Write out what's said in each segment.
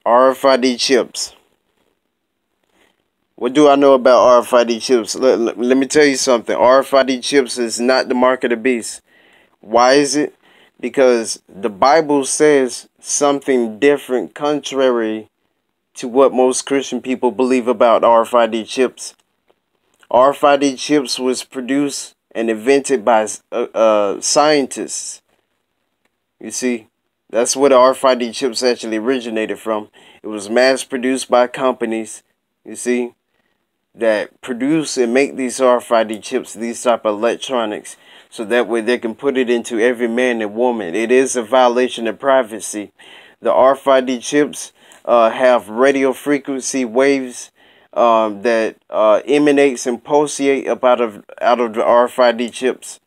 RFID chips. What do I know about RFID chips? Let me tell you something. RFID chips is not the mark of the beast. Why is it? Because the Bible says something different, contrary to what most Christian people believe about RFID chips. RFID chips was produced and invented by scientists. You see, that's where the RFID chips actually originated from. It was mass produced by companies, you see, that produce and make these RFID chips, these type of electronics, so that way they can put it into every man and woman. It is a violation of privacy. The RFID chips have radio frequency waves that emanates and pulsate up out of the RFID chips.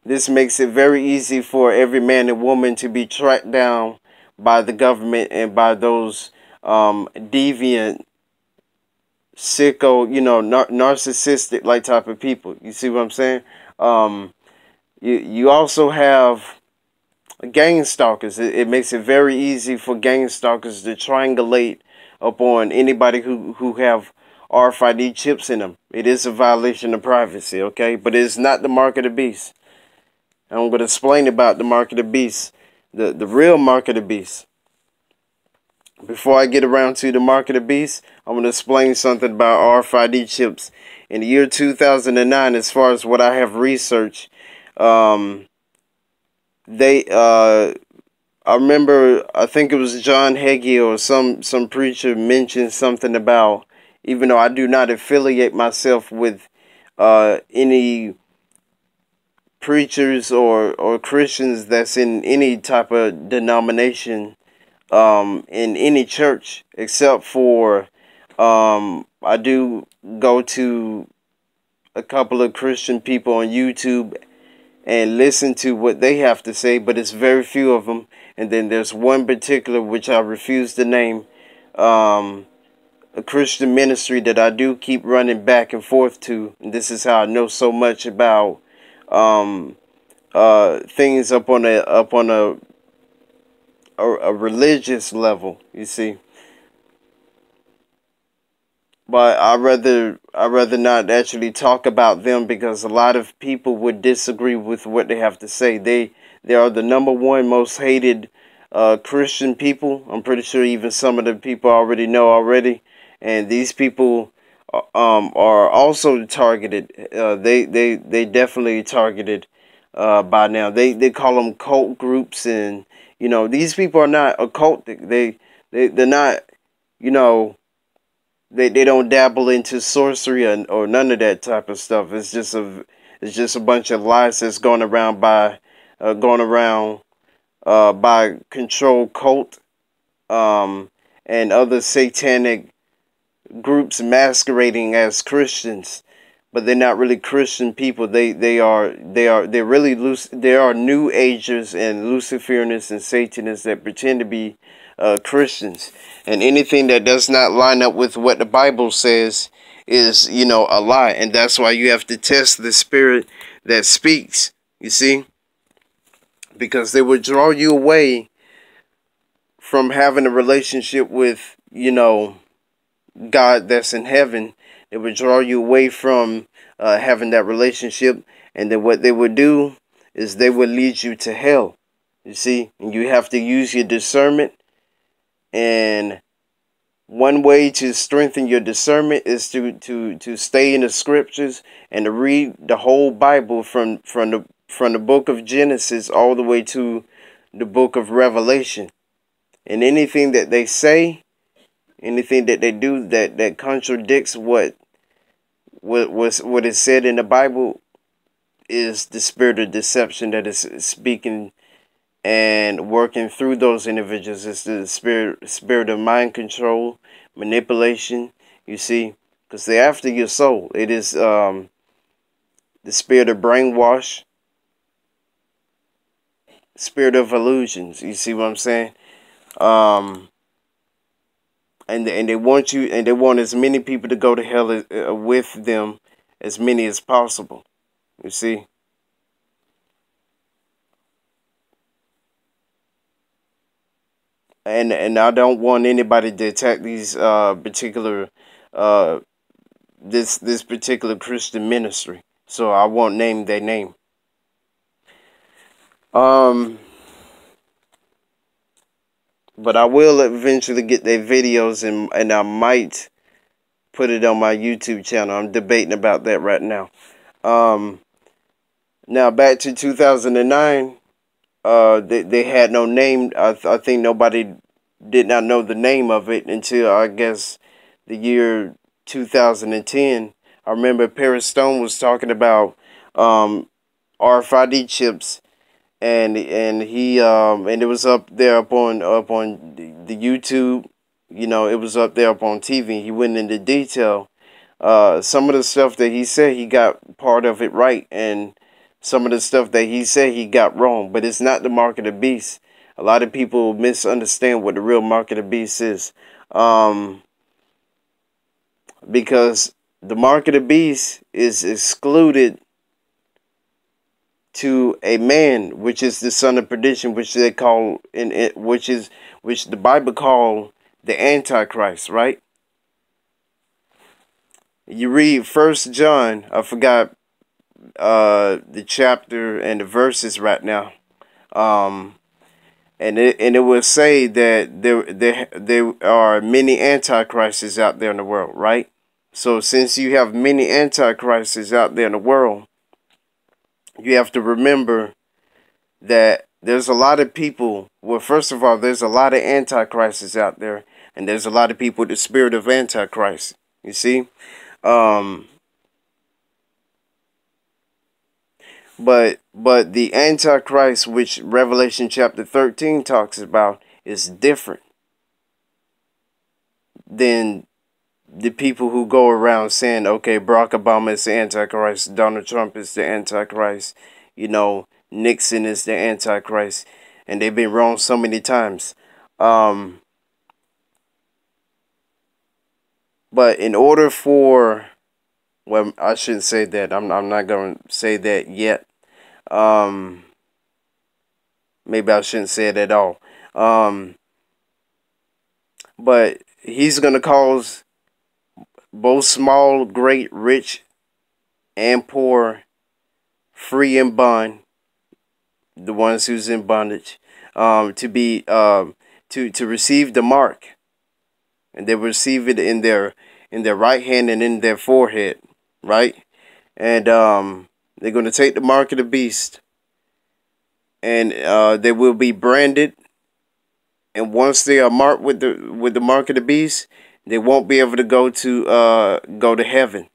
This makes it very easy for every man and woman to be tracked down by the government and by those deviant, sicko, narcissistic like type of people. You see what I'm saying? You also have gang stalkers. It makes it very easy for gang stalkers to triangulate upon anybody who have RFID chips in them. It is a violation of privacy, okay? But it's not the mark of the beast. And I'm going to explain about the mark of the beast, the real mark of the beast. Before I get around to the mark of the beast, I'm going to explain something about RFID chips. In the year 2009, as far as what I have researched, I remember, I think it was John Hagee or some preacher mentioned something about, even though I do not affiliate myself with any preachers or Christians that's in any type of denomination, in any church, except for I do go to a couple of Christian people on YouTube and listen to what they have to say, but it's very few of them. And then there's one particular, which I refuse to name, a Christian ministry that I do keep running back and forth to. And this is how I know so much about things up on a religious level, you see. But I rather not actually talk about them, because a lot of people would disagree with what they have to say. They are the #1 most hated Christian people. I'm pretty sure even some of the people already know already. And these people are also targeted. They definitely targeted by now. They call them cult groups, and these people are not occultic. They're not, they don't dabble into sorcery or none of that type of stuff. It's just a bunch of lies that's going around by controlled cult and other satanic groups masquerading as Christians, but they're not really Christian people. They're really loose. There are New Agers and Luciferianists and Satanists that pretend to be Christians, and anything that does not line up with what the Bible says is, a lie. And that's why you have to test the spirit that speaks, you see, because they will draw you away from having a relationship with, God that's in heaven. It would draw you away from having that relationship, and then what they would do is they would lead you to hell, you see. And you have to use your discernment, and one way to strengthen your discernment is to stay in the scriptures and to read the whole Bible from the book of Genesis all the way to the book of Revelation. And anything that they say, anything that they do that contradicts what is said in the Bible is the spirit of deception that is speaking and working through those individuals. It's the spirit of mind control, manipulation, you see, because they're after your soul. It is the spirit of brainwash, spirit of illusions. You see what I'm saying? And they want you, and they want as many people to go to hell with them, as many as possible. You see. and I don't want anybody to attack these particular this particular Christian ministry. So I won't name their name. But I will eventually get their videos, and I might put it on my YouTube channel. I'm debating about that right now. Now back to 2009. They had no name. I think nobody did not know the name of it until, I guess, the year 2010. I remember Paris Stone was talking about RFID chips, and he and it was up there up on the YouTube. You know, it was up there up on TV. He went into detail. Some of the stuff that he said, he got part of it right, and some of the stuff that he said he got wrong. But it's not the mark of the beast. A lot of people misunderstand what the real mark of the beast is, because the mark of the beast is excluded to a man, which is the son of perdition, which they call which the Bible called the Antichrist, right? You read 1 John, I forgot the chapter and the verses right now, and it will say that there are many antichrists out there in the world, right? So since you have many antichrists out there in the world, you have to remember that there's a lot of people. Well, first of all, there's a lot of antichrists out there, and there's a lot of people with the spirit of Antichrist. You see, but the Antichrist, which Revelation chapter 13 talks about, is different than the people who go around saying, okay, Barack Obama is the Antichrist, Donald Trump is the Antichrist, you know, Nixon is the Antichrist, and they've been wrong so many times. But in order for, well, I shouldn't say that. I'm not going to say that yet. Maybe I shouldn't say it at all. But he's going to cause both small, great, rich, and poor, free and bond, the ones who's in bondage, to be to receive the mark, and they receive it in their right hand and in their forehead, right? And they're going to take the mark of the beast, and they will be branded. And once they are marked with the mark of the beast, they won't be able to go to heaven.